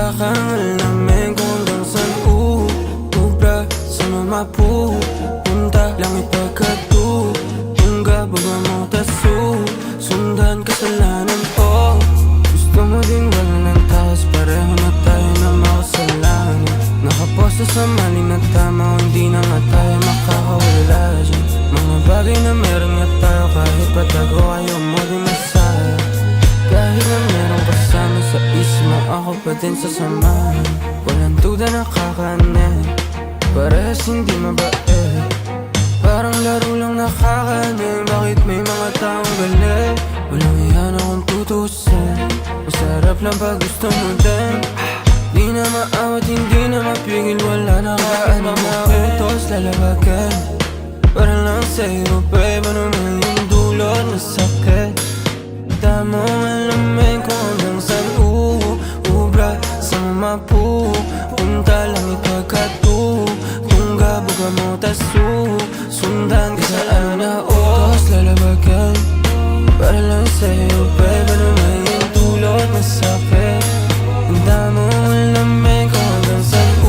nagkakangal namin kung hanggang saan ubra. Saan mo mapupunta, langit pagkatulungga. Baba mo tas sundan kasalanan ko. Gusto mo din wala ng taos, pareho na tayo na makasalanan. Nakaposto sa mali na tama, hindi na nga tayo makakawala dyan. Mga bagay na meron nga tayo, kahit patago ayaw mo din masaya. Kahit na meron kasama sa isip mo, ako pa din sasamahan. Walang duda nakakanin, parehas hindi mabait. Parang laro lang nakakanin, bakit may mga taong galit? Walang iyan akong tutusin, masarap lang pag gusto mo din. Di na maawat, hindi na mapigil, wala na kahit mga utos lalabagan. Para lang sa'yo, babe, ano man yung dulot na sakit. Tama malamin kung hanggang saan ubra. Saan mo mapupunta, lang ipagkatulungga. Buka mo tas sundan ka saan na utos lalabagan. Para lang sa'yo, babe, ano man yung dulot na sakit. Tama malamin kung hanggang saan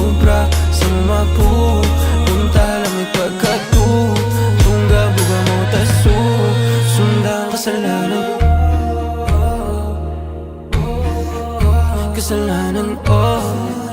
ubra. Saan mo mapupunta, lang ipagkatulungga. Buka mo tas sundan kasalanan. Kasalanan, oh.